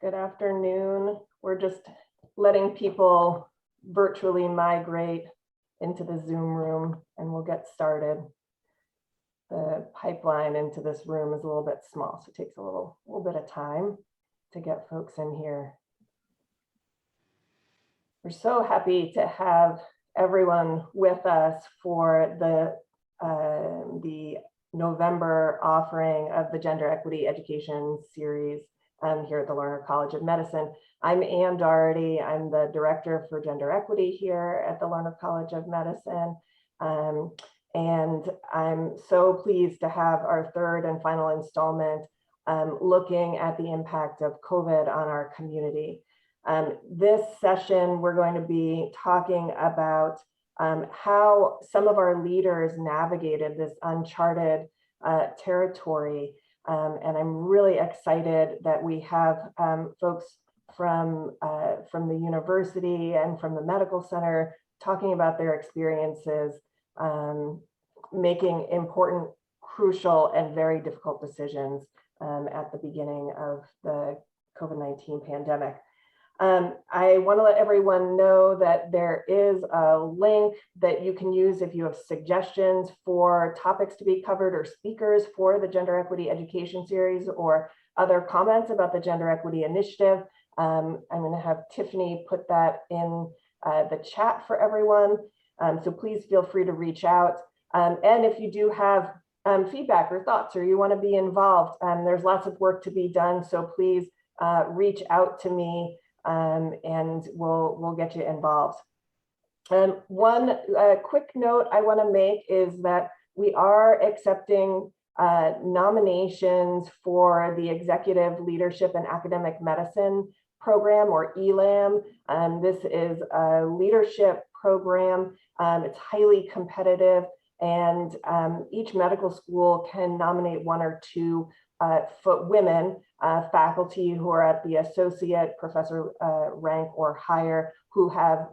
Good afternoon. We're just letting people virtually migrate into the Zoom room and we'll get started. The pipeline into this room is a little bit small, so it takes a little bit of time to get folks in here. We're so happy to have everyone with us for the November offering of the Gender Equity Education Series here at the Lerner College of Medicine. I'm Ann Doherty. I'm the Director for Gender Equity here at the Lerner College of Medicine. And I'm so pleased to have our third and final installment looking at the impact of COVID on our community. This session, we're going to be talking about how some of our leaders navigated this uncharted territory. And I'm really excited that we have folks from the university and from the medical center talking about their experiences, making important, crucial, and very difficult decisions at the beginning of the COVID-19 pandemic. I want to let everyone know that there is a link that you can use if you have suggestions for topics to be covered or speakers for the Gender Equity Education Series or other comments about the Gender Equity Initiative. I'm going to have Tiffany put that in the chat for everyone. So please feel free to reach out. And if you do have feedback or thoughts or you want to be involved, there's lots of work to be done. So please reach out to me. And we'll get you involved. One quick note I want to make is that we are accepting nominations for the Executive Leadership and Academic Medicine program, or ELAM. This is a leadership program. It's highly competitive, and each medical school can nominate one or two women faculty who are at the associate professor rank or higher who have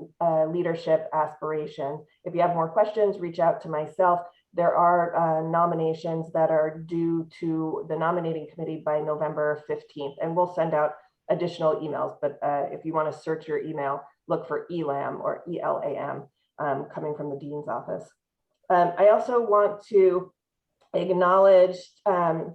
leadership aspiration. If you have more questions, reach out to myself. There are nominations that are due to the nominating committee by November 15th, and we'll send out additional emails. But if you want to search your email, look for ELAM or ELAM coming from the dean's office. I also want to acknowledge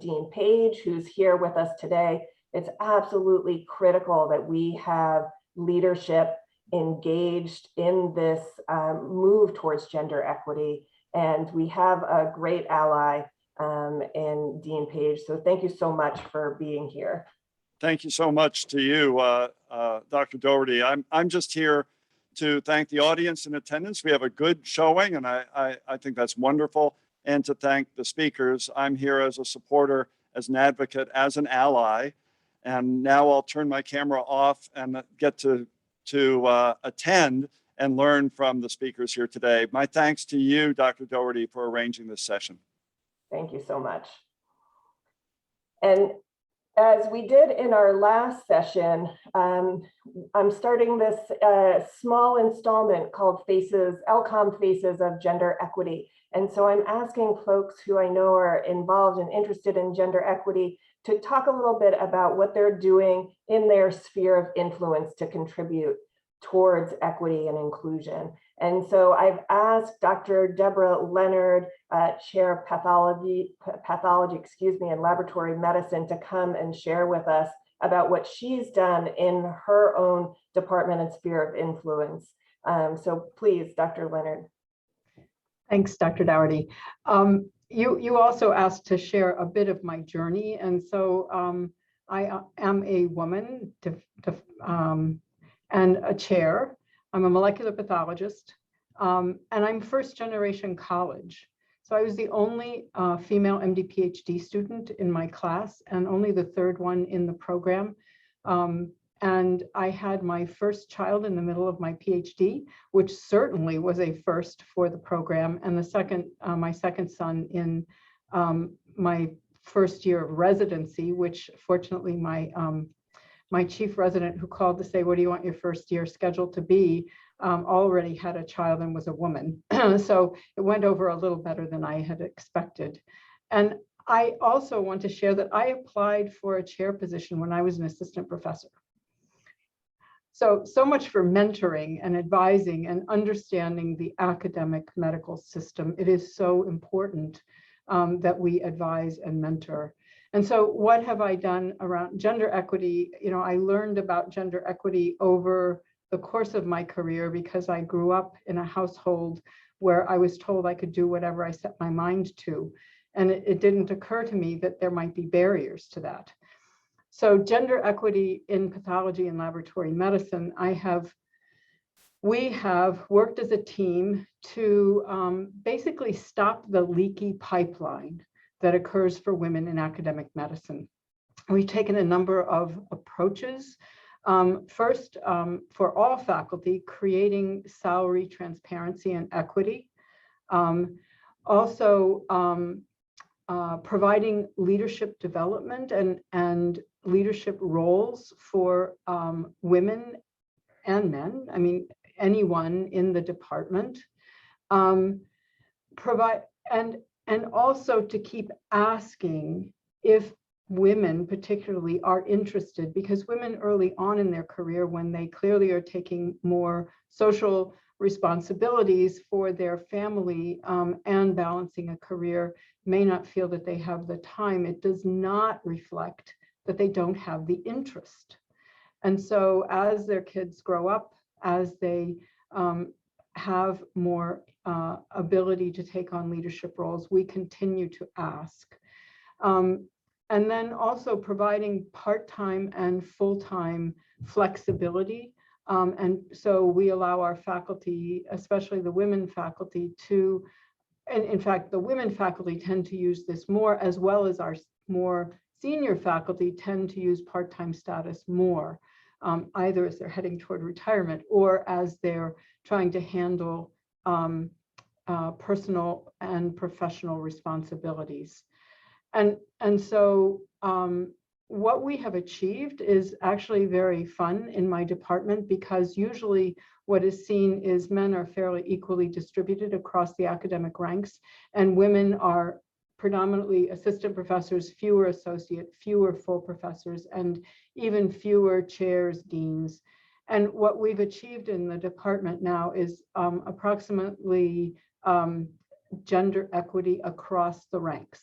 Dean Page, who's here with us today. It's absolutely critical that we have leadership engaged in this move towards gender equity. And we have a great ally in Dean Page. So thank you so much for being here. Thank you so much to you, Dr. Doherty. I'm just here to thank the audience in attendance. We have a good showing, and I think that's wonderful. And to thank the speakers. I'm here as a supporter, as an advocate, as an ally. And now I'll turn my camera off and get to attend and learn from the speakers here today. My thanks to you, Dr. Doherty, for arranging this session. Thank you so much. And as we did in our last session, I'm starting this small installment called LCOM Faces of Gender Equity. And so I'm asking folks who I know are involved and interested in gender equity to talk a little bit about what they're doing in their sphere of influence to contribute towards equity and inclusion. And so I've asked Dr. Deborah Leonard, Chair of Pathology, and Laboratory Medicine, to come and share with us about what she's done in her own department and sphere of influence. So please, Dr. Leonard. Thanks, Dr. Doherty. You also asked to share a bit of my journey, and so I am a woman and a chair. I'm a molecular pathologist, and I'm first generation college. So I was the only female MD Ph.D. student in my class and only the third one in the program. And I had my first child in the middle of my PhD, which certainly was a first for the program, and the second, my second son in my first year of residency, which fortunately my chief resident, who called to say, "What do you want your first year scheduled to be?" already had a child and was a woman. So it went over a little better than I had expected. And I also want to share that I applied for a chair position when I was an assistant professor. So much for mentoring and advising and understanding the academic medical system. It is so important that we advise and mentor. And so what have I done around gender equity? You know, I learned about gender equity over the course of my career because I grew up in a household where I was told I could do whatever I set my mind to. And it didn't occur to me that there might be barriers to that. So gender equity in pathology and laboratory medicine, we have worked as a team to basically stop the leaky pipeline that occurs for women in academic medicine. We've taken a number of approaches. First, for all faculty, creating salary transparency and equity. Also, providing leadership development and leadership roles for women and men. I mean, anyone in the department. And also to keep asking if women particularly are interested, because women early on in their career, when they clearly are taking more social responsibilities for their family and balancing a career, may not feel that they have the time. It does not reflect that they don't have the interest. And so as their kids grow up, as they have more ability to take on leadership roles, we continue to ask. And then also providing part-time and full-time flexibility. And so we allow our faculty, especially the women faculty, to, and in fact, the women faculty tend to use this more, as well as our more senior faculty tend to use part-time status more, either as they're heading toward retirement or as they're trying to handle personal and professional responsibilities. And so what we have achieved is actually very fun in my department, because usually what is seen is men are fairly equally distributed across the academic ranks, and women are predominantly assistant professors, fewer associate, fewer full professors, and even fewer chairs, deans. And what we've achieved in the department now is approximately gender equity across the ranks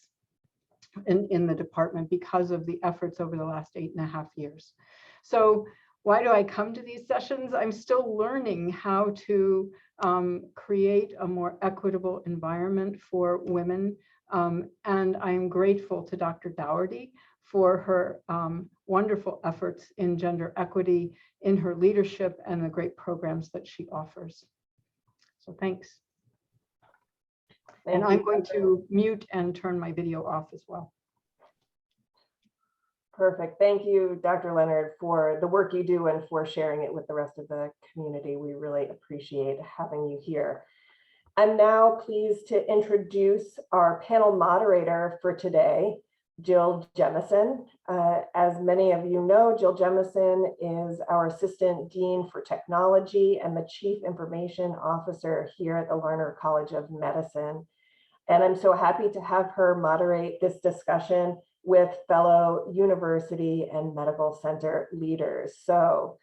in the department because of the efforts over the last 8.5 years. So why do I come to these sessions? I'm still learning how to create a more equitable environment for women. And I am grateful to Dr. Dougherty for her wonderful efforts in gender equity, in her leadership, and the great programs that she offers. So thanks. And I'm going to mute and turn my video off as well. Perfect. Thank you, Dr. Leonard, for the work you do and for sharing it with the rest of the community. We really appreciate having you here. I'm now pleased to introduce our panel moderator for today, Jill Jemison. As many of you know, Jill Jemison is our Assistant Dean for Technology and the Chief Information Officer here at the Larner College of Medicine. And I'm so happy to have her moderate this discussion with fellow university and medical center leaders. So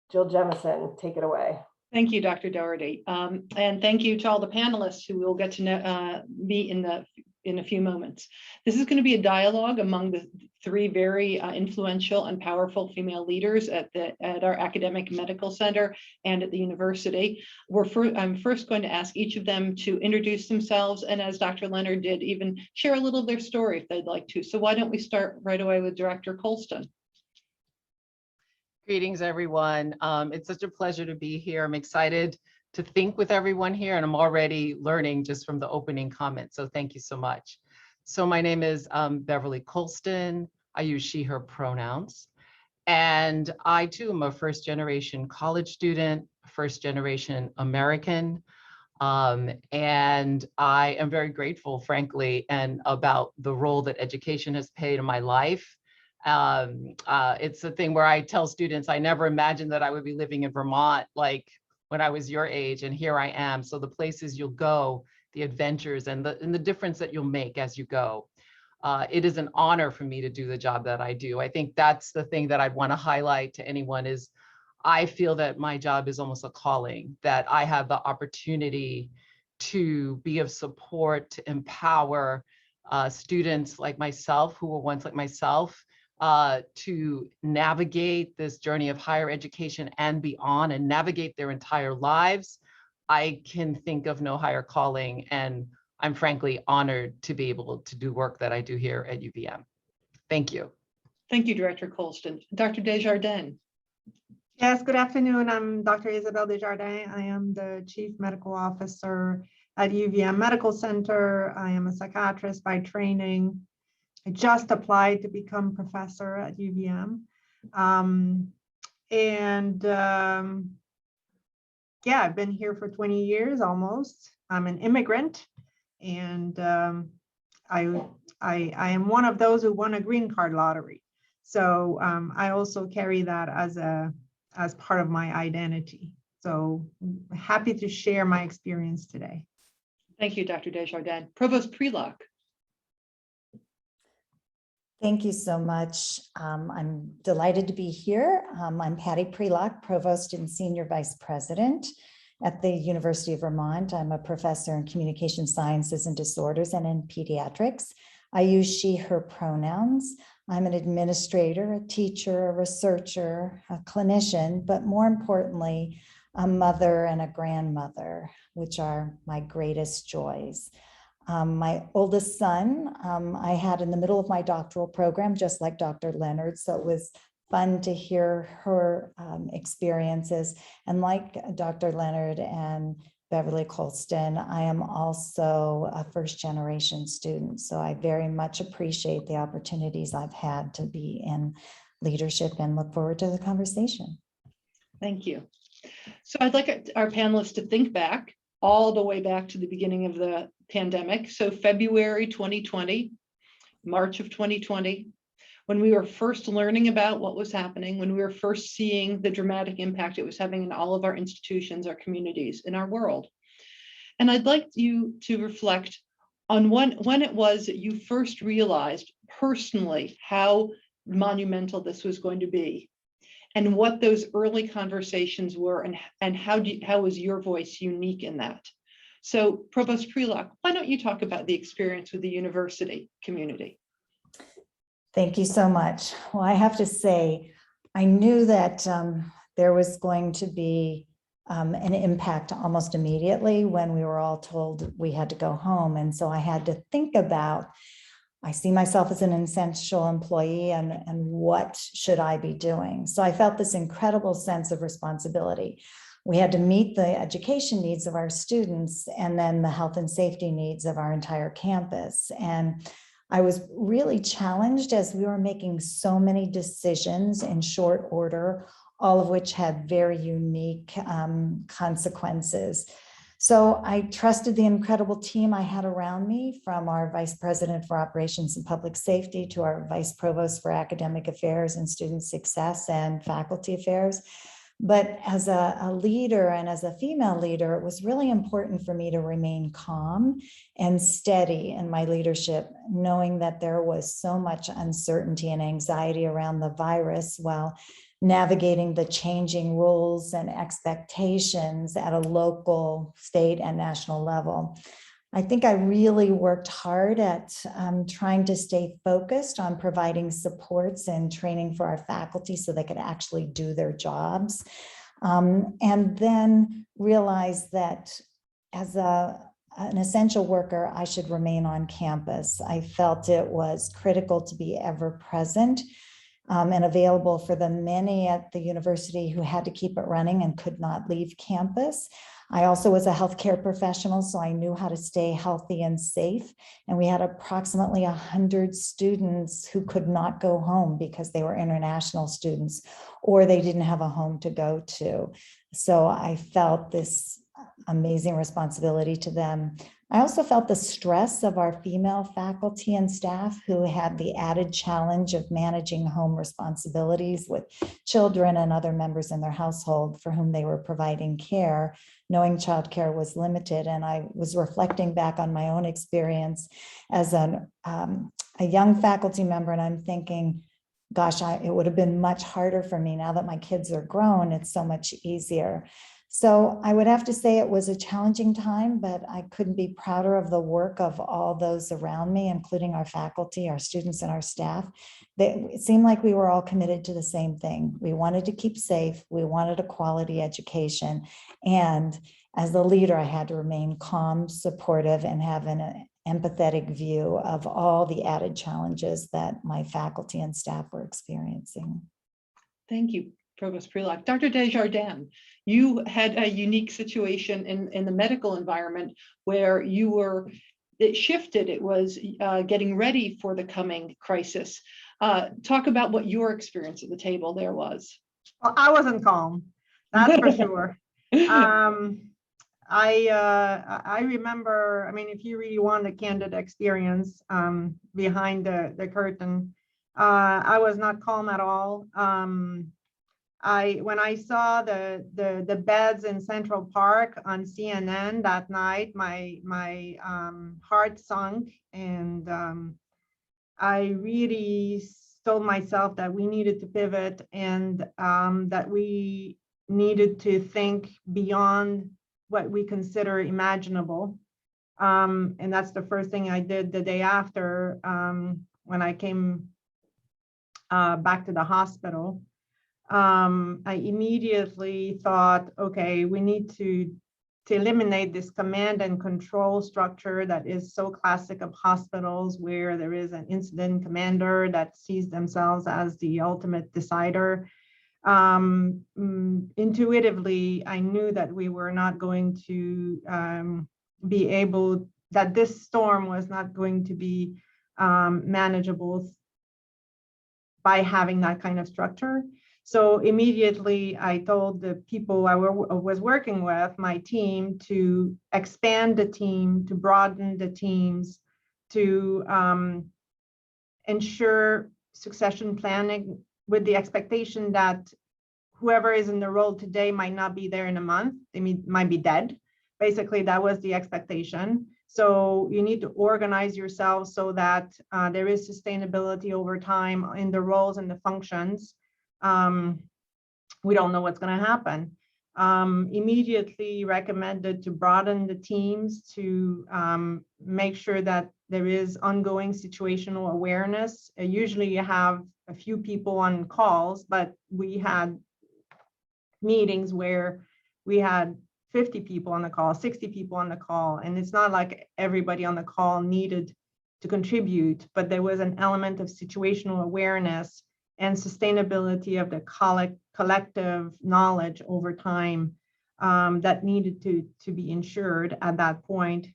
Jill Jemison, take it away. Thank you, Dr. Dougherty. And thank you to all the panelists who will get to know, meet in a few moments. This is going to be a dialogue among the three very influential and powerful female leaders at our academic medical center and at the university. I'm first going to ask each of them to introduce themselves, and as Dr. Leonard did, even share a little of their story if they'd like to. So why don't we start right away with Director Colston? Greetings, everyone. It's such a pleasure to be here. I'm excited to think with everyone here, and I'm already learning just from the opening comments. So thank you so much. So my name is Beverly Colston. I use she, her pronouns. And I too am a first-generation college student, first-generation American. And I am very grateful, frankly, and about the role that education has played in my life. It's a thing where I tell students, I never imagined that I would be living in Vermont, like when I was your age, and here I am. So the places you'll go, the adventures, and the difference that you'll make as you go. It is an honor for me to do the job that I do. I think that's the thing that I'd want to highlight to anyone is I feel that my job is almost a calling, that I have the opportunity to be of support, to empower students like myself, who were once like myself, to navigate this journey of higher education and beyond, and navigate their entire lives. I can think of no higher calling, and I'm frankly honored to be able to do work that I do here at UVM. Thank you. Thank you, Director Colston. Dr. Desjardins. Yes, good afternoon. I'm Dr. Isabelle Desjardins. I am the Chief Medical Officer at UVM Medical Center. I am a psychiatrist by training. I just applied to become professor at UVM. Yeah, I've been here for 20 years almost. I'm an immigrant, and I am one of those who won a green card lottery. So I also carry that as part of my identity. So happy to share my experience today. Thank you, Dr. Desjardins. Provost Prelock. Thank you so much. I'm delighted to be here. I'm Patty Prelock, Provost and Senior Vice President at the University of Vermont. I'm a professor in communication sciences and disorders and in pediatrics. I use she, her pronouns. I'm an administrator, a teacher, a researcher, a clinician, but more importantly, a mother and a grandmother, which are my greatest joys. My oldest son, I had in the middle of my doctoral program, just like Dr. Leonard, so it was fun to hear her experiences. And like Dr. Leonard and Beverly Colston, I am also a first-generation student, so I very much appreciate the opportunities I've had to be in leadership and look forward to the conversation. Thank you. So I'd like our panelists to think back all the way back to the beginning of the pandemic. So February 2020, March of 2020, when we were first learning about what was happening, when we were first seeing the dramatic impact it was having in all of our institutions, our communities, in our world. And I'd like you to reflect on when it was that you first realized personally how monumental this was going to be, and what those early conversations were, and how was your voice unique in that? So Provost Prelock, why don't you talk about the experience with the university community? Thank you so much. Well, I have to say, I knew that there was going to be an impact almost immediately when we were all told we had to go home. And so I had to think about, I see myself as an essential employee, and what should I be doing? So I felt this incredible sense of responsibility. We had to meet the education needs of our students and then the health and safety needs of our entire campus. And I was really challenged as we were making so many decisions in short order, all of which had very unique consequences. So I trusted the incredible team I had around me, from our Vice President for Operations and Public Safety to our Vice Provost for Academic Affairs and Student Success and Faculty Affairs. But as a leader and as a female leader, it was really important for me to remain calm and steady in my leadership, knowing that there was so much uncertainty and anxiety around the virus while navigating the changing rules and expectations at a local, state, and national level. I think I really worked hard at trying to stay focused on providing supports and training for our faculty so they could actually do their jobs. And then realized that as an essential worker, I should remain on campus. I felt it was critical to be ever present and available for the many at the university who had to keep it running and could not leave campus. I also was a healthcare professional, so I knew how to stay healthy and safe. And we had approximately 100 students who could not go home because they were international students or they didn't have a home to go to. So I felt this amazing responsibility to them. I also felt the stress of our female faculty and staff who had the added challenge of managing home responsibilities with children and other members in their household for whom they were providing care, knowing childcare was limited. And I was reflecting back on my own experience as a young faculty member, and I'm thinking, gosh, it would have been much harder for me now that my kids are grown. It's so much easier. So I would have to say it was a challenging time, but I couldn't be prouder of the work of all those around me, including our faculty, our students, and our staff. It seemed like we were all committed to the same thing. We wanted to keep safe. We wanted a quality education. And as the leader, I had to remain calm, supportive, and have an empathetic view of all the added challenges that my faculty and staff were experiencing. Thank you, Provost Prelock. Dr. Desjardins, you had a unique situation in the medical environment where it shifted. It was getting ready for the coming crisis. Talk about what your experience at the table there was. Well, I wasn't calm, that's for sure. I remember, I mean, if you really want a candid experience behind the curtain, I was not calm at all. When I saw the beds in Central Park on CNN that night, my heart sunk, and I really told myself that we needed to pivot, and that we needed to think beyond what we consider imaginable. And that's the first thing I did the day after, when I came back to the hospital. I immediately thought, okay, we need to eliminate this command and control structure that is so classic of hospitals, where there is an incident commander that sees themselves as the ultimate decider. Intuitively, I knew that we were not going to be able, that this storm was not going to be manageable by having that kind of structure. So immediately I told the people I was working with, my team, to expand the team, to broaden the teams, to ensure succession planning with the expectation that whoever is in the role today might not be there in a month. They might be dead. Basically, that was the expectation. So you need to organize yourself so that there is sustainability over time in the roles and the functions. We don't know what's going to happen. Immediately recommended to broaden the teams, to make sure that there is ongoing situational awareness. Usually you have a few people on calls, but we had meetings where we had 50 people on the call, 60 people on the call, and it's not like everybody on the call needed to contribute, but there was an element of situational awareness and sustainability of the collective knowledge over time that needed to be ensured at that point.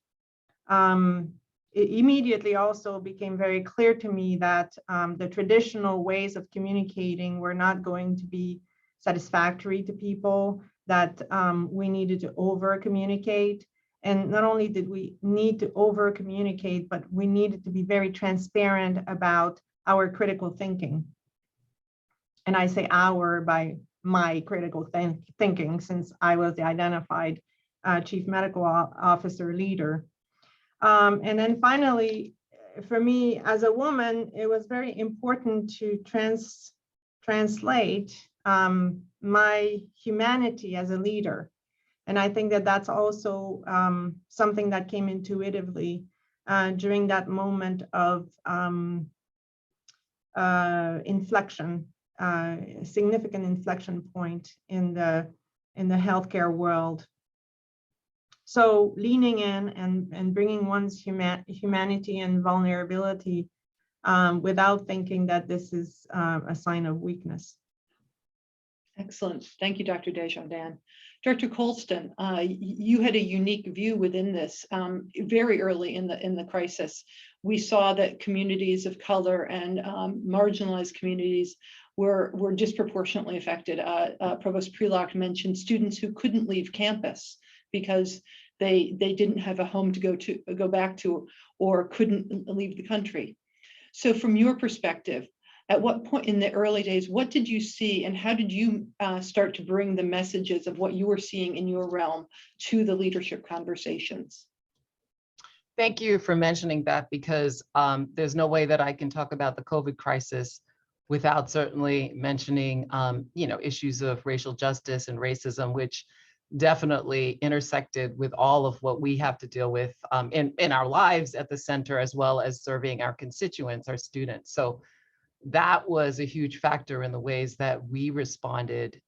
It immediately also became very clear to me that the traditional ways of communicating were not going to be satisfactory to people, that we needed to over communicate. And not only did we need to over communicate, but we needed to be very transparent about our critical thinking. And I say our by my critical thinking, since I was the identified chief medical officer leader. And then finally, for me as a woman, it was very important to translate my humanity as a leader. And I think that that's also something that came intuitively during that moment of inflection, significant inflection point in the healthcare world. So leaning in and bringing one's humanity and vulnerability without thinking that this is a sign of weakness. Excellent. Thank you, Dr. Desjardins. Dr. Colston, you had a unique view within this very early in the crisis. We saw that communities of color and marginalized communities were disproportionately affected. Provost Prelock mentioned students who couldn't leave campus because they didn't have a home to go back to, or couldn't leave the country. So from your perspective, at what point in the early days, what did you see, and how did you start to bring the messages of what you were seeing in your realm to the leadership conversations? Thank you for mentioning that, because there's no way that I can talk about the COVID crisis without certainly mentioning, issues of racial justice and racism, which definitely intersected with all of what we have to deal with in our lives at the center, as well as serving our constituents, our students. So that was a huge factor in the ways that we responded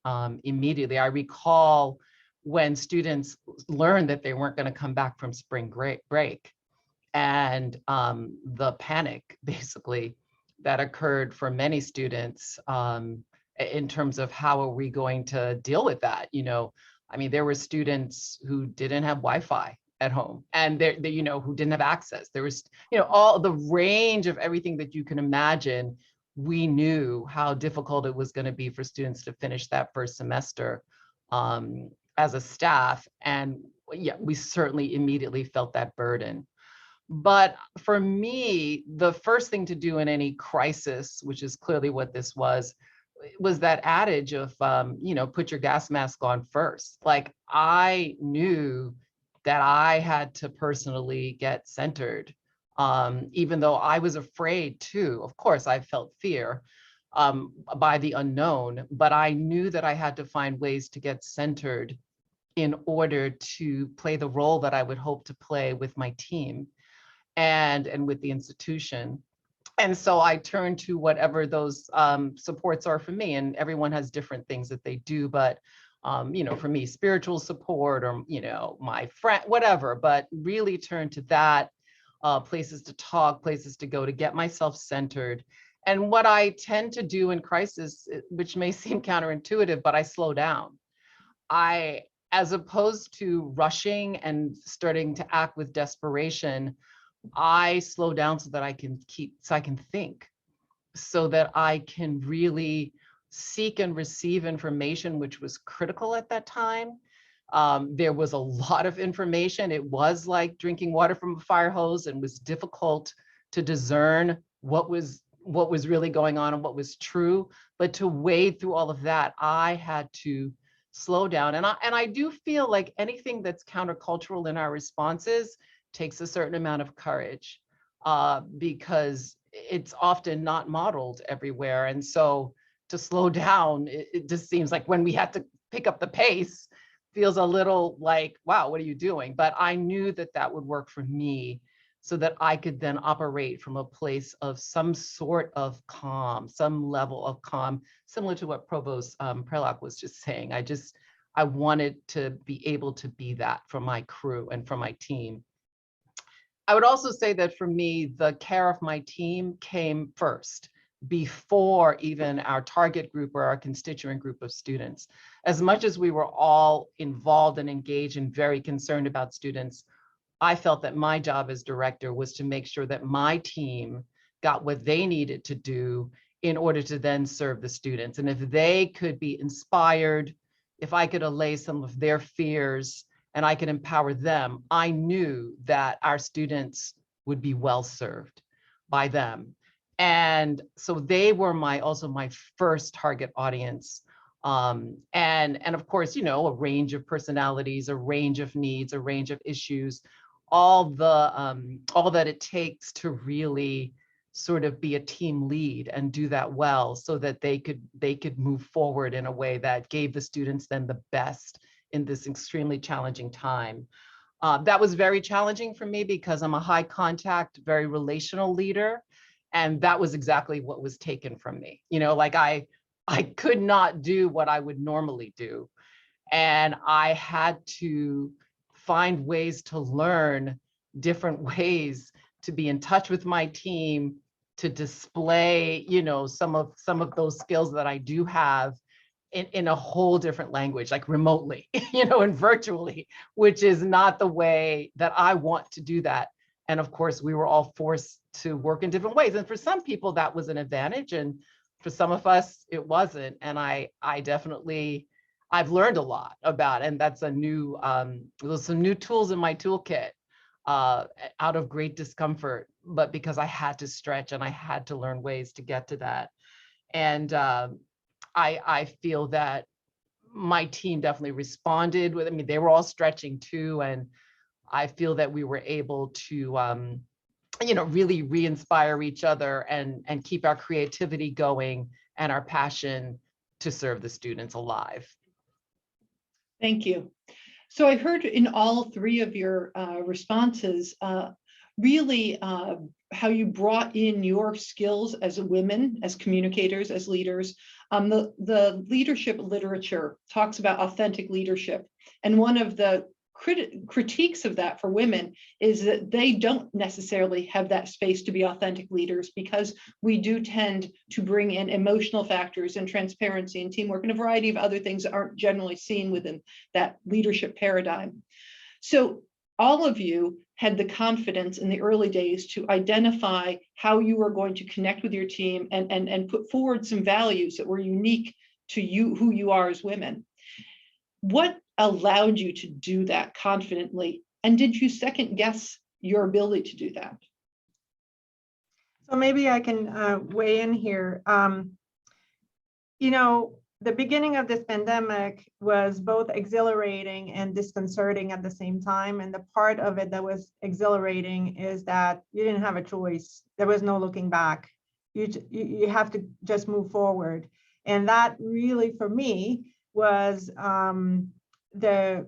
immediately. I recall when students learned that they weren't going to come back from spring break, and the panic basically that occurred for many students in terms of how are we going to deal with that. I mean, there were students who didn't have Wi-Fi at home, and they who didn't have access. There was, all the range of everything that you can imagine. We knew how difficult it was going to be for students to finish that first semester as a staff. And yeah, we certainly immediately felt that burden. But for me, the first thing to do in any crisis, which is clearly what this was that adage of, put your gas mask on first. Like, I knew that I had to personally get centered, even though I was afraid too. Of course, I felt fear by the unknown, but I knew that I had to find ways to get centered in order to play the role that I would hope to play with my team and with the institution. And so I turn to whatever those supports are for me, and everyone has different things that they do, but for me, spiritual support or, my friend, whatever, but really turn to that, places to talk, places to go to get myself centered. And what I tend to do in crisis, which may seem counterintuitive, but I slow down. As opposed to rushing and starting to act with desperation, I slow down so that I can think, so that I can really seek and receive information, which was critical at that time. There was a lot of information. It was like drinking water from a fire hose, and was difficult to discern what was really going on and what was true. But to wade through all of that, I had to slow down. And I do feel like anything that's countercultural in our responses takes a certain amount of courage, because it's often not modeled everywhere. And so to slow down, it just seems like when we had to pick up the pace, feels a little like, wow, what are you doing? But I knew that that would work for me, so that I could then operate from a place of some sort of calm, some level of calm, similar to what Provost Prelock was just saying. I wanted to be able to be that for my crew and for my team. I would also say that for me, the care of my team came first, before even our target group or our constituent group of students. As much as we were all involved and engaged and very concerned about students, I felt that my job as director was to make sure that my team got what they needed to do in order to then serve the students. And if they could be inspired, if I could allay some of their fears and I could empower them, I knew that our students would be well served by them. And so they were also my first target audience. And of course, a range of personalities, a range of needs, a range of issues, all that it takes to really sort of be a team lead and do that well, so that they could move forward in a way that gave the students then the best in this extremely challenging time. That was very challenging for me because I'm a high contact, very relational leader. And that was exactly what was taken from me. Like I could not do what I would normally do. And I had to find ways to learn different ways to be in touch with my team, to display, some of those skills that I do have in a whole different language, like remotely, and virtually, which is not the way that I want to do that. And of course, we were all forced to work in different ways. And for some people, that was an advantage. And for some of us, it wasn't. And I definitely, I've learned a lot about it. And that's there's some new tools in my toolkit out of great discomfort, but because I had to stretch and I had to learn ways to get to that. And I feel that my team definitely responded they were all stretching too. And I feel that we were able to really re-inspire each other and keep our creativity going and our passion to serve the students alive. Thank you. So I heard in all three of your responses, really how you brought in your skills as women, as communicators, as leaders. The leadership literature talks about authentic leadership. And one of the critiques of that for women is that they don't necessarily have that space to be authentic leaders, because we do tend to bring in emotional factors and transparency and teamwork and a variety of other things that aren't generally seen within that leadership paradigm. So all of you had the confidence in the early days to identify how you were going to connect with your team and put forward some values that were unique to you, who you are as women. What allowed you to do that confidently? And did you second guess your ability to do that? So maybe I can weigh in here. The beginning of this pandemic was both exhilarating and disconcerting at the same time. And the part of it that was exhilarating is that you didn't have a choice. There was no looking back. You have to just move forward. And that really, for me, was the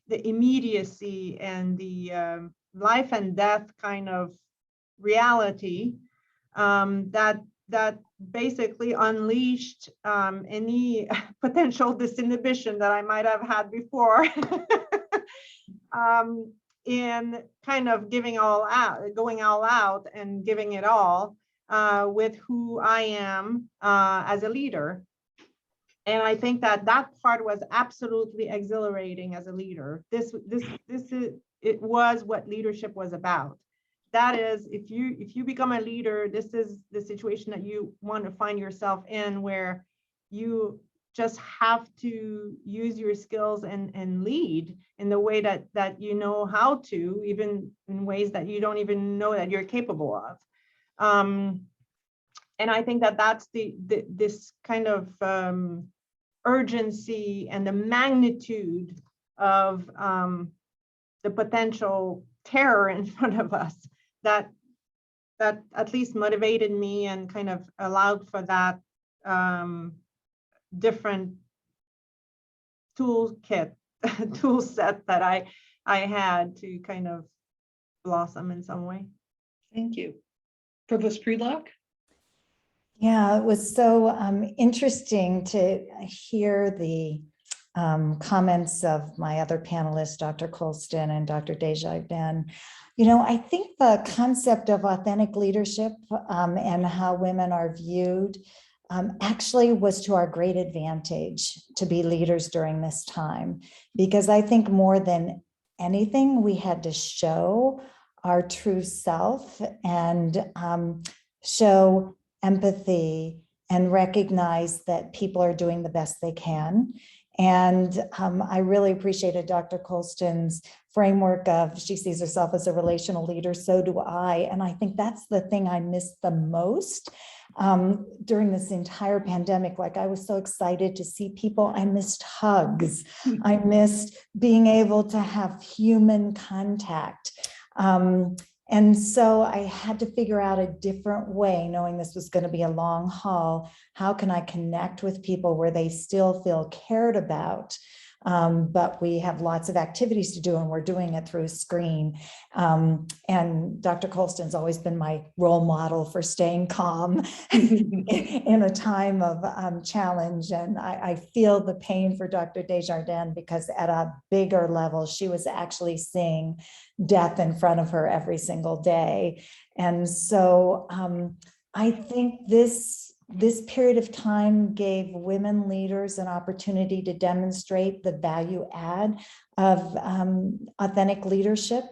immediacy and the life and death kind of reality that basically unleashed any potential disinhibition that I might have had before in kind of going all out and giving it all with who I am as a leader. And I think that part was absolutely exhilarating as a leader. It was what leadership was about. That is, if you become a leader, this is the situation that you want to find yourself in, where you just have to use your skills and lead in the way that you know how to, even in ways that you don't even know that you're capable of. And I think that's this kind of urgency and the magnitude of the potential terror in front of us that at least motivated me and kind of allowed for that different tool set that I had to kind of blossom in some way. Thank you. Provost Prelock? Yeah, it was so interesting to hear the comments of my other panelists, Dr. Colston and Dr. Desjardins. I think the concept of authentic leadership and how women are viewed actually was to our great advantage to be leaders during this time, because I think more than anything, we had to show our true self and show empathy and recognize that people are doing the best they can. And I really appreciated Dr. Colston's framework of, she sees herself as a relational leader, so do I. And I think that's the thing I missed the most during this entire pandemic. Like, I was so excited to see people. I missed hugs. I missed being able to have human contact. And so I had to figure out a different way, knowing this was going to be a long haul. How can I connect with people where they still feel cared about? But we have lots of activities to do, and we're doing it through a screen. And Dr. Colston's always been my role model for staying calm in a time of challenge. And I feel the pain for Dr. Desjardins, because at a bigger level, she was actually seeing death in front of her every single day. And so I think this period of time gave women leaders an opportunity to demonstrate the value add of authentic leadership.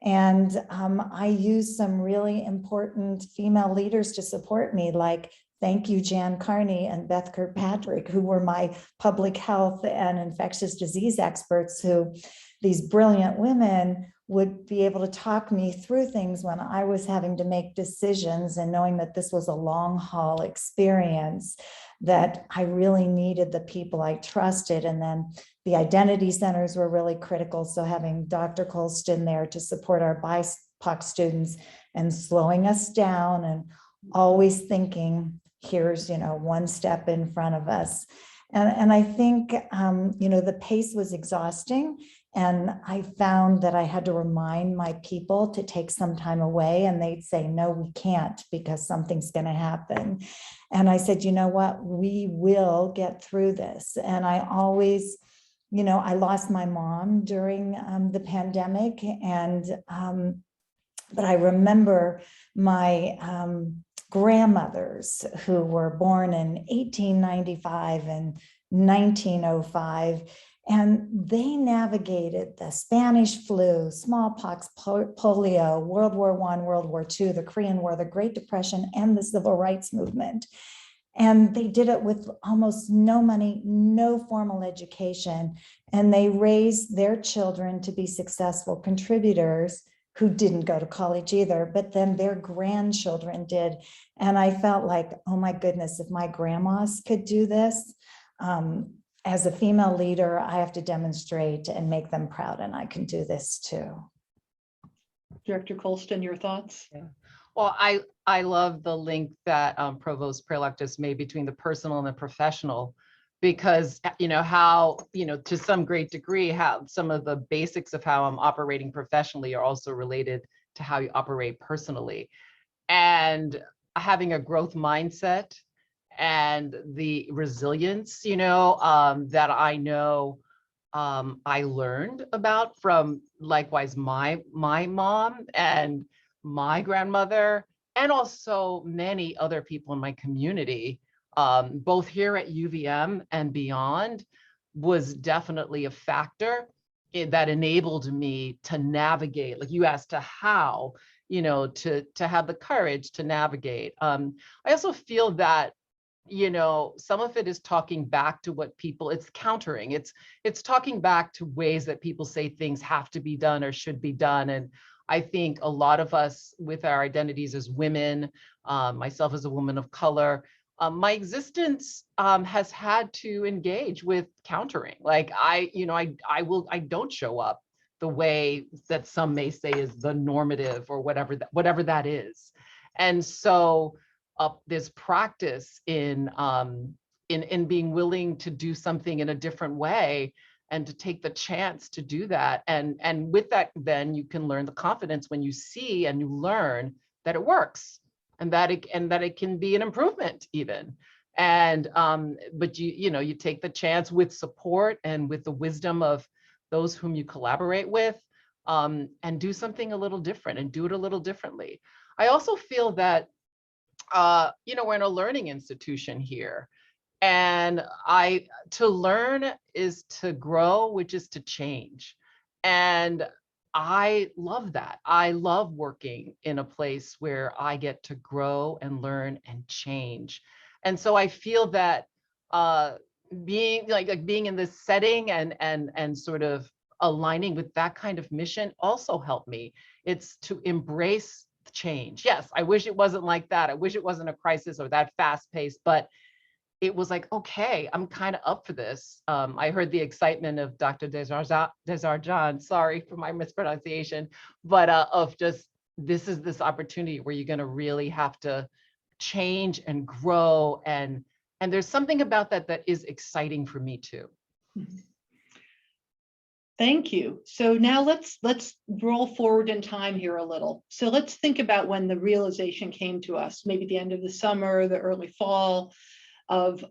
And I used some really important female leaders to support me, like, thank you, Jan Carney and Beth Kirkpatrick, who were my public health and infectious disease experts, who, these brilliant women, would be able to talk me through things when I was having to make decisions, and knowing that this was a long haul experience, that I really needed the people I trusted. And then the identity centers were really critical. So having Dr. Colston there to support our BIPOC students, and slowing us down and always thinking, here's, one step in front of us. And I think, the pace was exhausting. And I found that I had to remind my people to take some time away, and they'd say, no, we can't because something's going to happen. And I said, you know what, we will get through this. And I always, I lost my mom during the pandemic, and but I remember my grandmothers who were born in 1895 and 1905. And they navigated the Spanish flu, smallpox, polio, World War I, World War II, the Korean War, the Great Depression, and the Civil Rights Movement. And they did it with almost no money, no formal education. And they raised their children to be successful contributors who didn't go to college either, but then their grandchildren did. And I felt like, oh my goodness, if my grandmas could do this, as a female leader, I have to demonstrate and make them proud, and I can do this too. Director Colston, your thoughts? Yeah. Well, I love the link that Provost Prelock just made between the personal and the professional, because how to some great degree how some of the basics of how I'm operating professionally are also related to how you operate personally, and having a growth mindset and the resilience, that I know I learned about from likewise my mom and my grandmother, and also many other people in my community, both here at UVM and beyond, was definitely a factor that enabled me to navigate, like you asked, to how, to have the courage to navigate. I also feel that some of it is talking back to what people, it's countering, it's talking back to ways that people say things have to be done or should be done. And I think a lot of us with our identities as women, myself as a woman of color, my existence has had to engage with countering. Like I don't show up the way that some may say is the normative or whatever that is. And so this practice in being willing to do something in a different way and to take the chance to do that. And with that, then you can learn the confidence when you see and you learn that it works and that it can be an improvement even. And but you take the chance with support and with the wisdom of those whom you collaborate with, and do something a little different and do it a little differently. I also feel that we're in a learning institution here, and to learn is to grow, which is to change. And I love that. I love working in a place where I get to grow and learn and change. And so I feel that being being in this setting and sort of aligning with that kind of mission also helped me. It's to embrace change. Yes, I wish it wasn't like that. I wish it wasn't a crisis or that fast paced, but it was like, okay, I'm kind of up for this. I heard the excitement of Dr. Desjardins, sorry for my mispronunciation, but of just, this is this opportunity where you're going to really have to change and grow. And there's something about that is exciting for me too. Thank you. So now let's roll forward in time here a little. So let's think about when the realization came to us, maybe the end of the summer, the early fall, of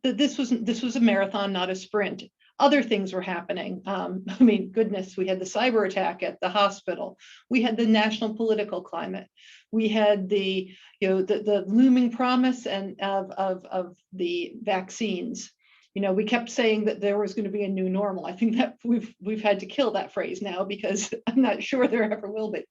this was a marathon, not a sprint. Other things were happening. I mean, goodness, we had the cyber attack at the hospital. We had the national political climate. We had the looming promise of the vaccines. We kept saying that there was going to be a new normal. I think that we've had to kill that phrase now, because I'm not sure there ever will be.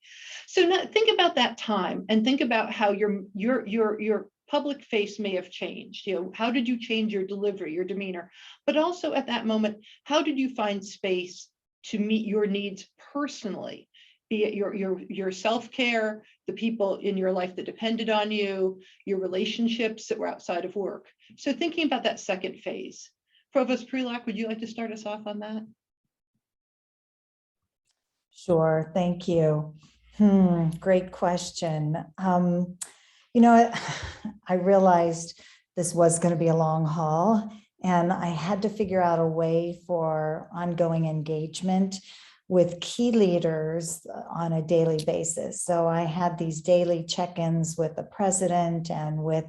So now think about that time and think about how your public face may have changed. How did you change your delivery, your demeanor? But also at that moment, how did you find space to meet your needs personally? Be it your self-care, the people in your life that depended on you, your relationships that were outside of work. So thinking about that second phase. Provost Prelock, would you like to start us off on that? Sure, thank you. Great question. You know, I realized this was going to be a long haul, and I had to figure out a way for ongoing engagement with key leaders on a daily basis. So I had these daily check-ins with the president and with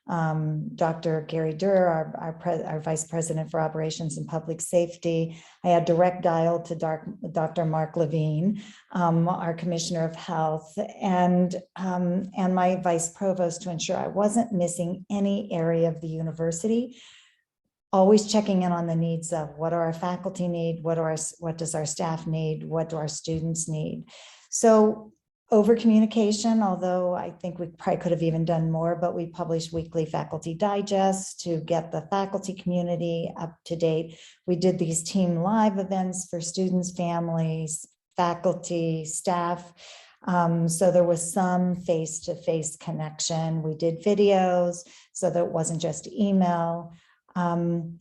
Dr. Gary Durr, our Vice President for Operations and Public Safety. I had direct dial to Dr. Mark Levine, our Commissioner of Health, and my Vice Provost, to ensure I wasn't missing any area of the university. Always checking in on the needs of what do our faculty need, what does our staff need, what do our students need. So over communication, although I think we probably could have even done more, but we published weekly faculty digests to get the faculty community up to date. We did these team live events for students, families, faculty, staff. So there was some face-to-face connection. We did videos so that it wasn't just email. And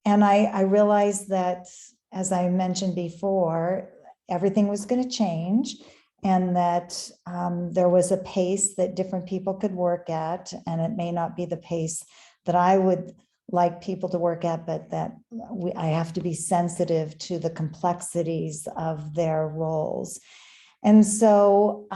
I realized that, as I mentioned before, everything was going to change, and that there was a pace that different people could work at, and it may not be the pace that I would like people to work at, but that I have to be sensitive to the complexities of their roles. And so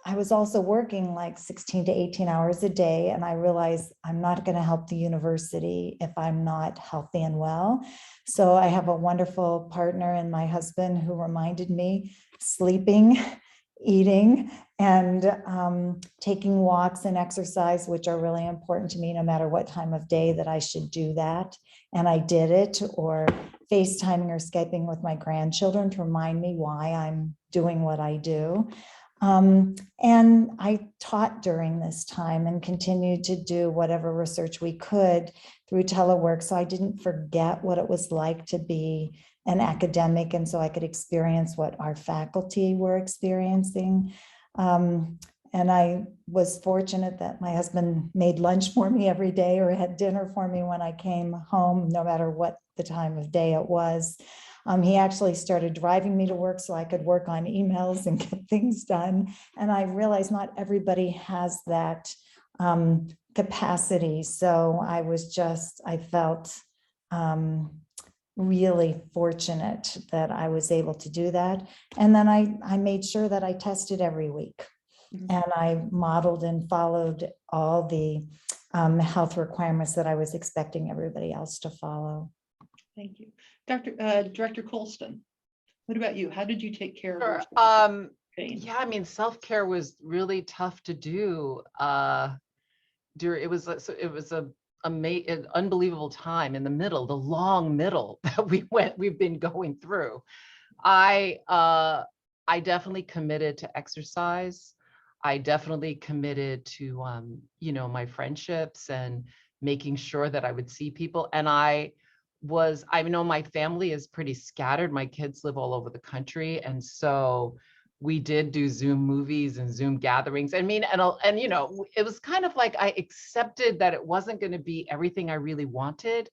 I was also working like 16 to 18 hours a day, and I realized I'm not going to help the university if I'm not healthy and well. So I have a wonderful partner in my husband who reminded me sleeping, eating, and taking walks and exercise, which are really important to me no matter what time of day, that I should do that. And I did it, or FaceTiming or Skyping with my grandchildren to remind me why I'm doing what I do. And I taught during this time and continued to do whatever research we could through telework. So I didn't forget what it was like to be an academic. And so I could experience what our faculty were experiencing. And I was fortunate that my husband made lunch for me every day, or had dinner for me when I came home, no matter what the time of day it was. He actually started driving me to work so I could work on emails and get things done. And I realized not everybody has that capacity. So I felt really fortunate that I was able to do that. And then I made sure that I tested every week. And I modeled and followed all the health requirements that I was expecting everybody else to follow. Thank you. Director Colston, what about you? How did you take care of Sure. yourself? Yeah, I mean, self-care was really tough to do. It was an unbelievable time in the middle, the long middle that we've been going through. I definitely committed to exercise. I definitely committed to my friendships and making sure that I would see people. And I know my family is pretty scattered. My kids live all over the country. And so we did do Zoom movies and Zoom gatherings. I mean, and it was kind of like I accepted that it wasn't going to be everything I really wanted,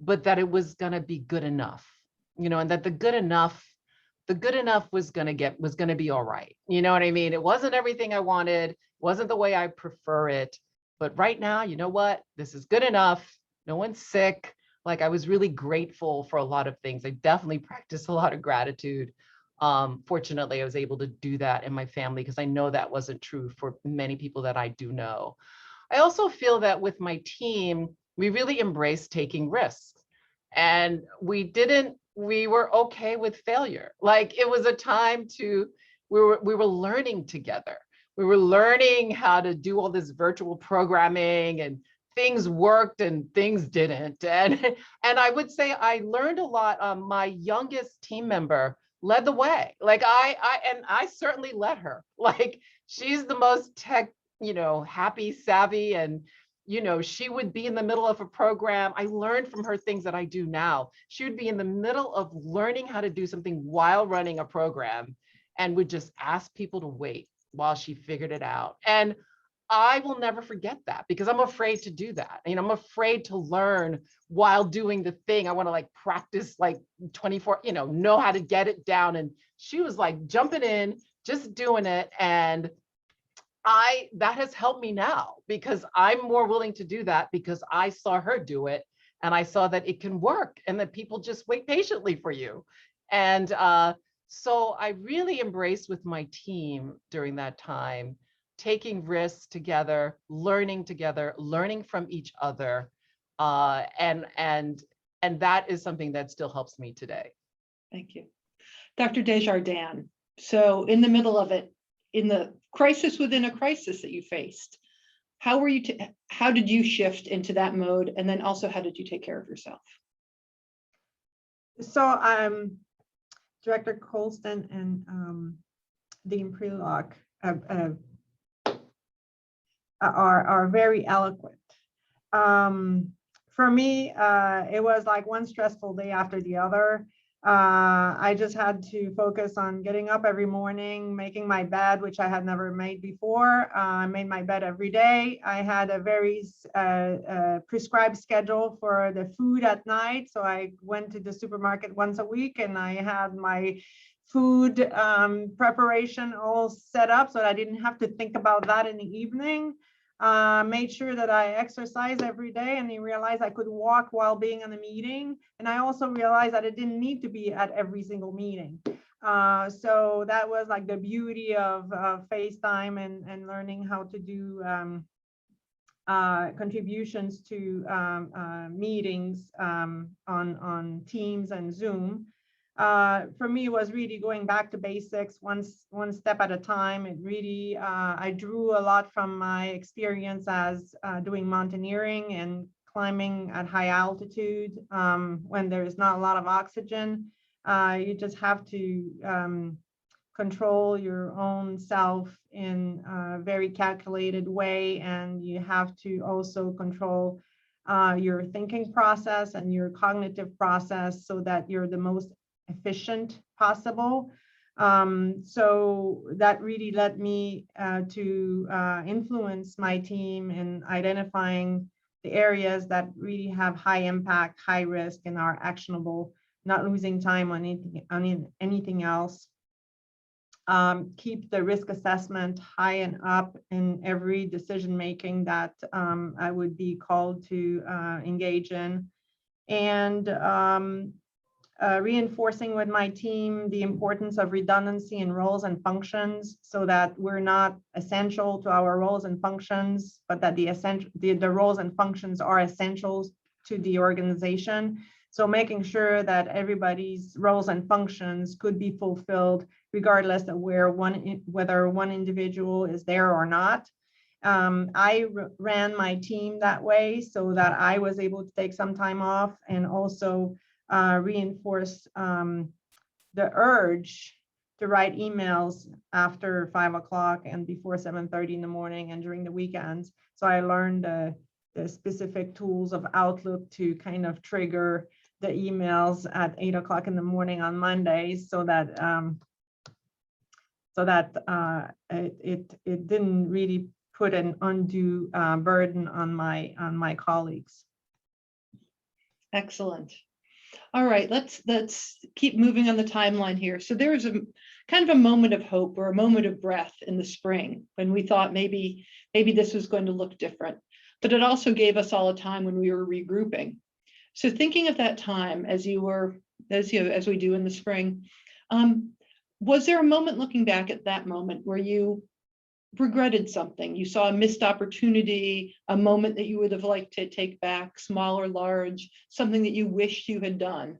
but that it was going to be good enough, and that the good enough was going to be all right. You know what I mean? It wasn't everything I wanted, wasn't the way I prefer it. But right now, you know what? This is good enough. No one's sick. Like, I was really grateful for a lot of things. I definitely practiced a lot of gratitude. Fortunately, I was able to do that in my family, because I know that wasn't true for many people that I do know. I also feel that with my team, we really embraced taking risks, and we were okay with failure. Like, it was a time we were learning together. We were learning how to do all this virtual programming, and things worked and things didn't. And I would say I learned a lot. My youngest team member led the way. Like, I certainly let her. Like, she's the most tech, happy, savvy, and she would be in the middle of a program. I learned from her things that I do now. She would be in the middle of learning how to do something while running a program, and would just ask people to wait while she figured it out. And I will never forget that, because I'm afraid to do that. I'm afraid to learn while doing the thing. I want to practice 24, know how to get it down. And she was jumping in, just doing it. And that has helped me now, because I'm more willing to do that because I saw her do it, and I saw that it can work and that people just wait patiently for you. And so I really embraced with my team during that time, taking risks together, learning from each other. And that is something that still helps me today. Thank you. Dr. Desjardins, so in the middle of it, in the crisis within a crisis that you faced, how did you shift into that mode? And then also, how did you take care of yourself? So Director Colston and Dean Prelock are very eloquent. For me, it was like one stressful day after the other. I just had to focus on getting up every morning, making my bed, which I had never made before. I made my bed every day. I had a very prescribed schedule for the food at night. So I went to the supermarket once a week, and I had my food preparation all set up so that I didn't have to think about that in the evening. Made sure that I exercise every day, and I realized I could walk while being in a meeting. And I also realized that it didn't need to be at every single meeting. So that was like the beauty of FaceTime and learning how to do contributions to meetings on Teams and Zoom. For me, it was really going back to basics, one step at a time. It really, I drew a lot from my experience as doing mountaineering and climbing at high altitude when there is not a lot of oxygen. You just have to control your own self in a very calculated way, and you have to also control your thinking process and your cognitive process so that you're the most efficient possible. So that really led me to influence my team in identifying the areas that really have high impact, high risk, and are actionable, not losing time on anything else. Keep the risk assessment high and up in every decision making that I would be called to engage in. And reinforcing with my team the importance of redundancy in roles and functions, so that we're not essential to our roles and functions, but that the roles and functions are essentials to the organization. So making sure that everybody's roles and functions could be fulfilled regardless of whether one individual is there or not. I ran my team that way so that I was able to take some time off, and also reinforce the urge to write emails after 5 o'clock and before 7:30 in the morning and during the weekends. So I learned the specific tools of Outlook to kind of trigger the emails at 8 o'clock in the morning on Mondays, so that it didn't really put an undue burden on my colleagues. Excellent. All right, let's keep moving on the timeline here. So there was a kind of a moment of hope, or a moment of breath in the spring, when we thought maybe this was going to look different, but it also gave us all a time when we were regrouping. So thinking of that time as we do in the spring, was there a moment looking back at that moment where you regretted something? You saw a missed opportunity, a moment that you would have liked to take back, small or large, something that you wished you had done?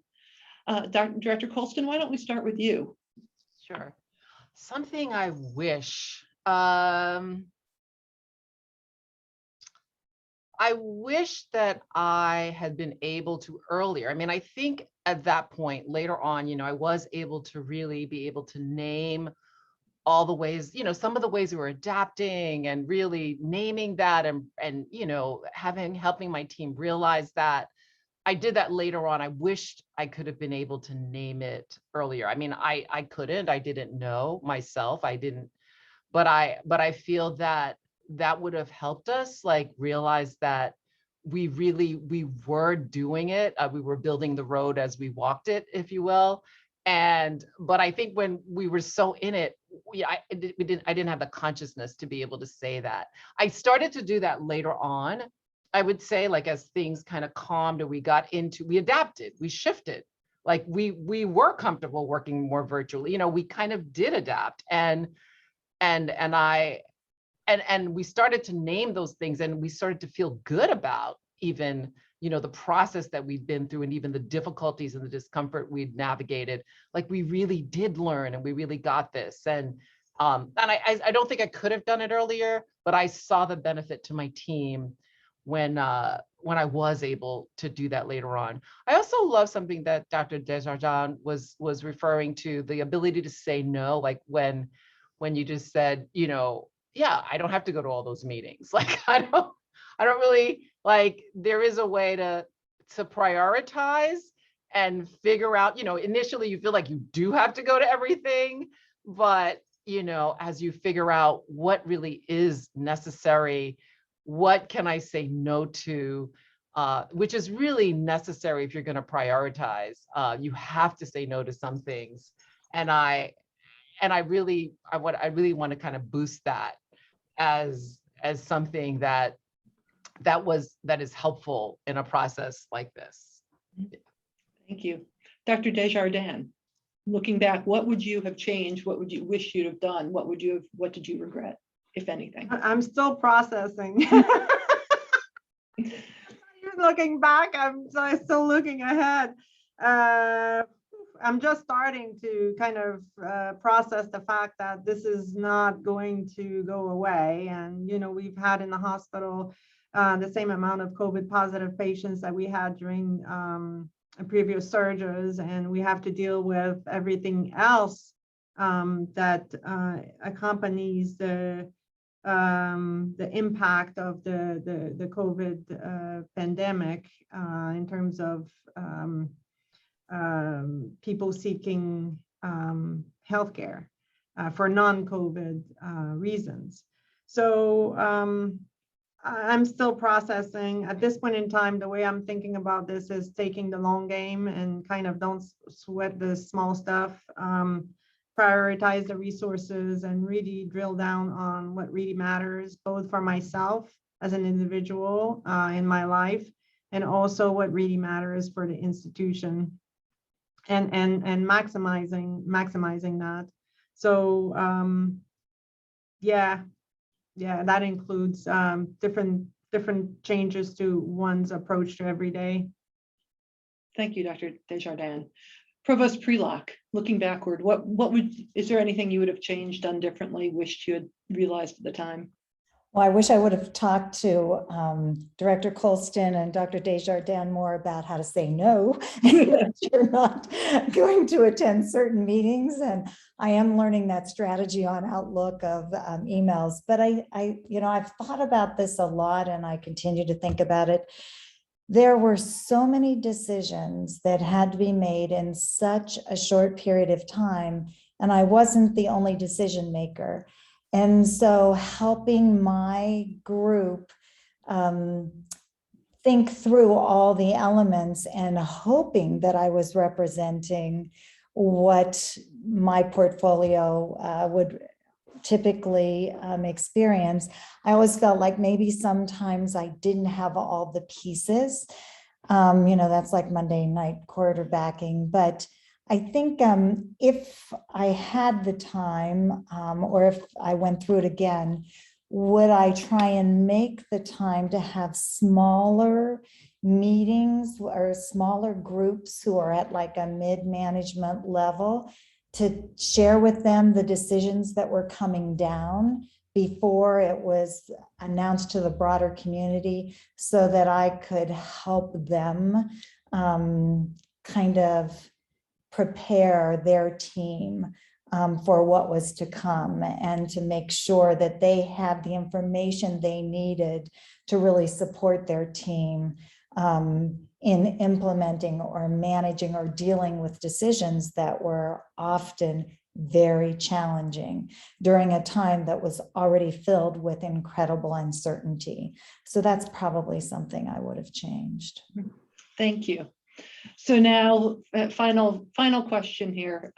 Director Colston, why don't we start with you? Sure. Something I wish. I wish that I had been able to earlier. I mean, I think at that point later on, I was able to really be able to name all the ways, some of the ways we were adapting, and really naming that, and helping my team realize that. I did that later on. I wished I could have been able to name it earlier. I mean, I couldn't, I didn't know myself. I didn't, but I feel that would have helped us realize that we were doing it. We were building the road as we walked it, if you will. But I think when we were so in it, I didn't have the consciousness to be able to say that. I started to do that later on. I would say, like, as things kind of calmed and we adapted, we shifted. Like we were comfortable working more virtually. We kind of did adapt, and we started to name those things, and we started to feel good about even the process that we'd been through, and even the difficulties and the discomfort we'd navigated. Like we really did learn, and we really got this. And I don't think I could have done it earlier, but I saw the benefit to my team when I was able to do that later on. I also love something that Dr. Desjardins was referring to, the ability to say no, like when you just said, yeah, I don't have to go to all those meetings. Like I don't really, like, there is a way to prioritize and figure out, initially you feel like you do have to go to everything, but as you figure out what really is necessary, what can I say no to, which is really necessary if you're going to prioritize. You have to say no to some things, and I really want to kind of boost that as something that is helpful in a process like this. Thank you. Dr. Desjardins, looking back, what would you have changed? What would you wish you'd have done? What did you regret, if anything? I'm still processing. Looking back, I'm still looking ahead. I'm just starting to kind of process the fact that this is not going to go away. And, we've had in the hospital the same amount of COVID positive patients that we had during previous surges, and we have to deal with everything else that accompanies the impact of the COVID pandemic in terms of people seeking healthcare for non-COVID reasons. So I'm still processing. At this point in time, the way I'm thinking about this is taking the long game and kind of don't sweat the small stuff, prioritize the resources and really drill down on what really matters, both for myself as an individual in my life, and also what really matters for the institution, and maximizing that. So yeah, that includes different changes to one's approach to every day. Thank you, Dr. Desjardins. Provost Prelock, looking backward, is there anything you would have changed, done differently, wished you had realized at the time? Well, I wish I would have talked to Director Colston and Dr. Desjardins more about how to say no. You're not going to attend certain meetings, and I am learning that strategy on Outlook of emails. But I've thought about this a lot, and I continue to think about it. There were so many decisions that had to be made in such a short period of time, and I wasn't the only decision maker. And so helping my group think through all the elements and hoping that I was representing what my portfolio would typically experience, I always felt like maybe sometimes I didn't have all the pieces. That's like Monday night quarterbacking, but I think if I had the time or if I went through it again, would I try and make the time to have smaller meetings or smaller groups who are at like a mid-management level to share with them the decisions that were coming down before it was announced to the broader community, so that I could help them kind of prepare their team for what was to come, and to make sure that they had the information they needed to really support their team in implementing or managing or dealing with decisions that were often very challenging during a time that was already filled with incredible uncertainty. So that's probably something I would have changed. Thank you. So now, final question here.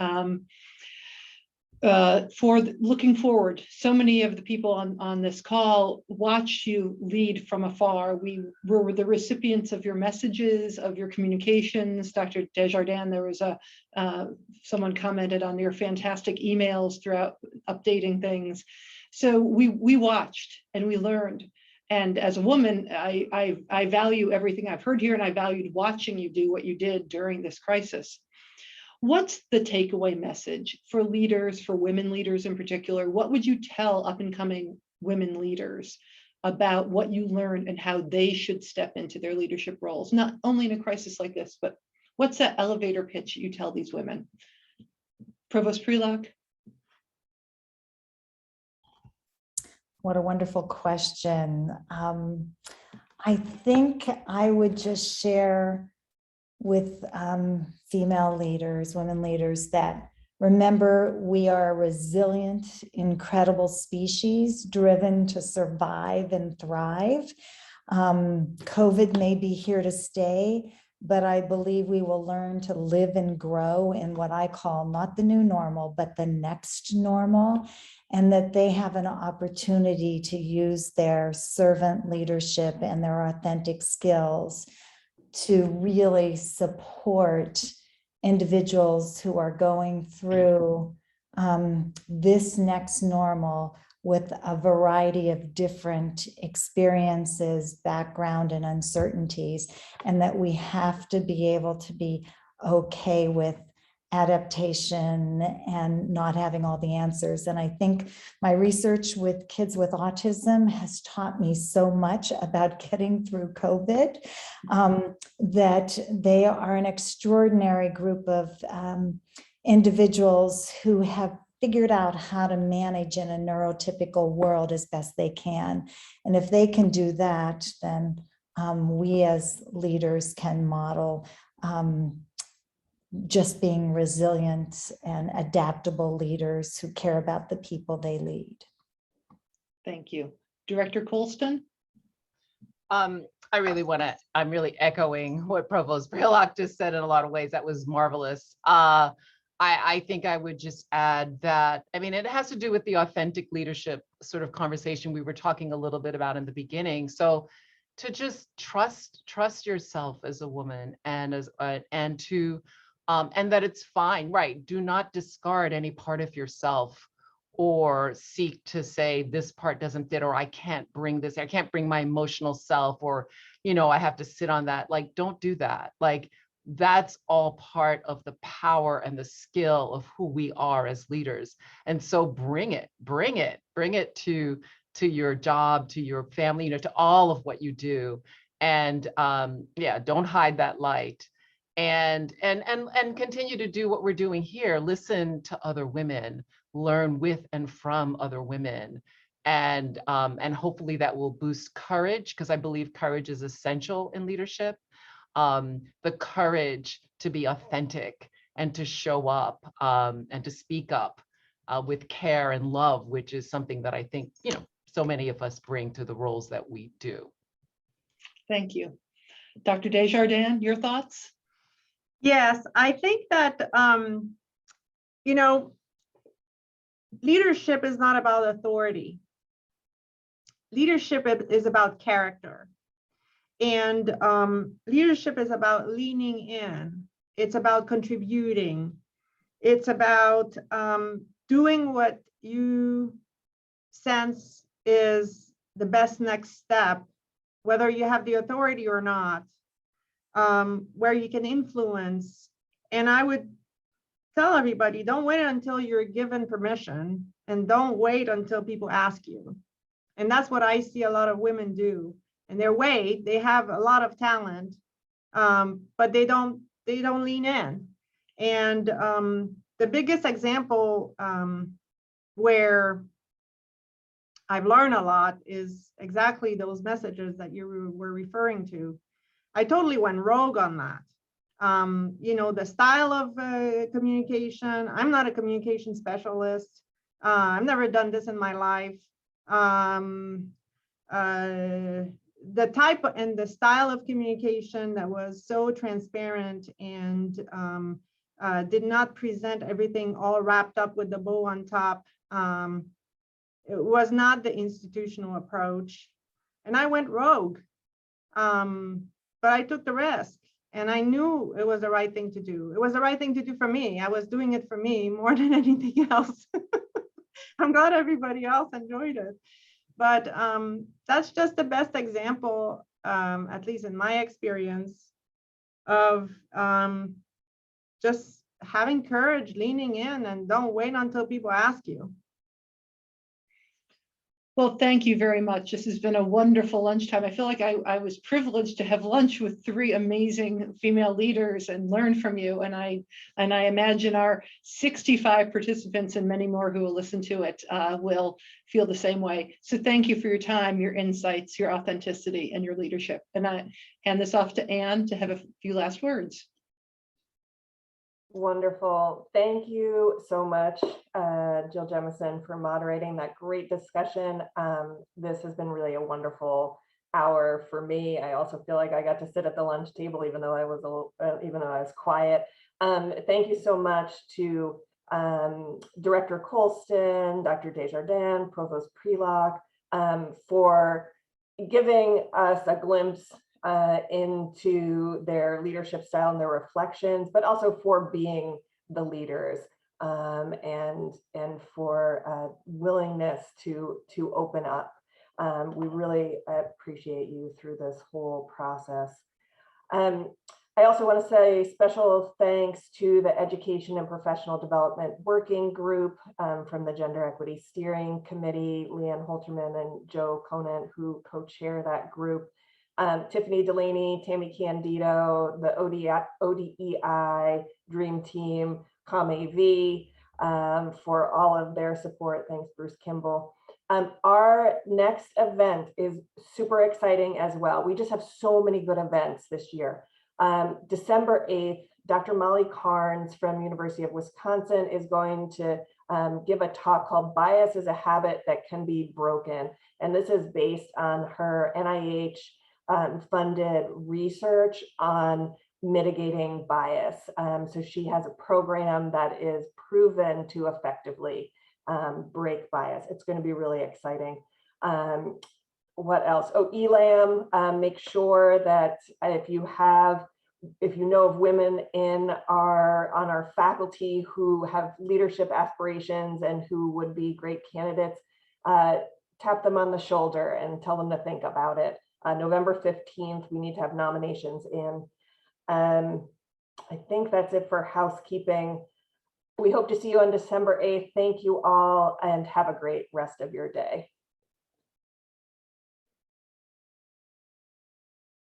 Looking forward, so many of the people on this call watched you lead from afar. We were the recipients of your messages, of your communications. Dr. Desjardins, there was someone commented on your fantastic emails throughout updating things. So we watched and we learned. And as a woman, I value everything I've heard here, and I valued watching you do what you did during this crisis. What's the takeaway message for leaders, for women leaders in particular? What would you tell up and coming women leaders about what you learned and how they should step into their leadership roles, not only in a crisis like this, but what's that elevator pitch you tell these women? Provost Prelock. What a wonderful question. I think I would just share with female leaders, women leaders, that remember, we are a resilient, incredible species driven to survive and thrive. COVID may be here to stay, but I believe we will learn to live and grow in what I call not the new normal, but the next normal, and that they have an opportunity to use their servant leadership and their authentic skills to really support individuals who are going through this next normal with a variety of different experiences, background, and uncertainties, and that we have to be able to be okay with adaptation and not having all the answers. And I think my research with kids with autism has taught me so much about getting through COVID, that they are an extraordinary group of individuals who have figured out how to manage in a neurotypical world as best they can. And if they can do that, then we as leaders can model just being resilient and adaptable leaders who care about the people they lead. Thank you. Director Colston? I'm really echoing what Provost Prelock just said in a lot of ways. That was marvelous. I think I would just add that, I mean, it has to do with the authentic leadership sort of conversation we were talking a little bit about in the beginning. So to just trust yourself as a woman, and and that it's fine, right? Do not discard any part of yourself or seek to say this part doesn't fit, or I can't bring this, I can't bring my emotional self, or, I have to sit on that. Like, don't do that. Like, that's all part of the power and the skill of who we are as leaders. And so bring it to your job, to your family, to all of what you do. And don't hide that light. And continue to do what we're doing here. Listen to other women, learn with and from other women, and hopefully that will boost courage, because I believe courage is essential in leadership. The courage to be authentic and to show up and to speak up with care and love, which is something that I think so many of us bring to the roles that we do. Thank you. Dr. Desjardins, your thoughts? Yes, I think that, leadership is not about authority. Leadership is about character. And leadership is about leaning in. It's about contributing. It's about doing what you sense is the best next step, whether you have the authority or not. Where you can influence. And I would tell everybody, don't wait until you're given permission, and don't wait until people ask you. And that's what I see a lot of women do. And they have a lot of talent, but they don't lean in. And the biggest example where I've learned a lot is exactly those messages that you were referring to. I totally went rogue on that. The style of communication, I'm not a communication specialist. I've never done this in my life. the type and the style of communication that was so transparent and did not present everything all wrapped up with the bow on top. It was not the institutional approach. And I went rogue, but I took the risk. And I knew it was the right thing to do. It was the right thing to do for me. I was doing it for me more than anything else. I'm glad everybody else enjoyed it. But that's just the best example, at least in my experience, of just having courage, leaning in, and don't wait until people ask you. Well, thank you very much. This has been a wonderful lunchtime. I feel like I was privileged to have lunch with 3 amazing female leaders and learn from you. And I imagine our 65 participants and many more who will listen to it will feel the same way. So thank you for your time, your insights, your authenticity, and your leadership. And I hand this off to Anne to have a few last words. Wonderful. Thank you so much, Jill Jemison, for moderating that great discussion. This has been really a wonderful hour for me. I also feel like I got to sit at the lunch table, even though I was quiet. Thank you so much to Director Colston, Dr. Desjardins, Provost Prelock, for giving us a glimpse into their leadership style and their reflections, but also for being the leaders and for willingness to open up. We really appreciate you through this whole process. I also want to say special thanks to the Education and Professional Development Working Group from the Gender Equity Steering Committee, Leanne Holterman and Joe Conant, who co-chair that group. Tiffany Delaney, Tammy Candido, the ODEI Dream Team, ComAV, for all of their support. Thanks, Bruce Kimball. Our next event is super exciting as well. We just have so many good events this year. December 8th, Dr. Molly Carnes from University of Wisconsin is going to give a talk called Bias is a Habit That Can Be Broken. And this is based on her NIH funded research on mitigating bias. So she has a program that is proven to effectively break bias. It's going to be really exciting. What else? Oh, ELAM, make sure that if you know of women on our faculty who have leadership aspirations and who would be great candidates, tap them on the shoulder and tell them to think about it. November 15th, we need to have nominations in. I think that's it for housekeeping. We hope to see you on December 8th. Thank you all and have a great rest of your day.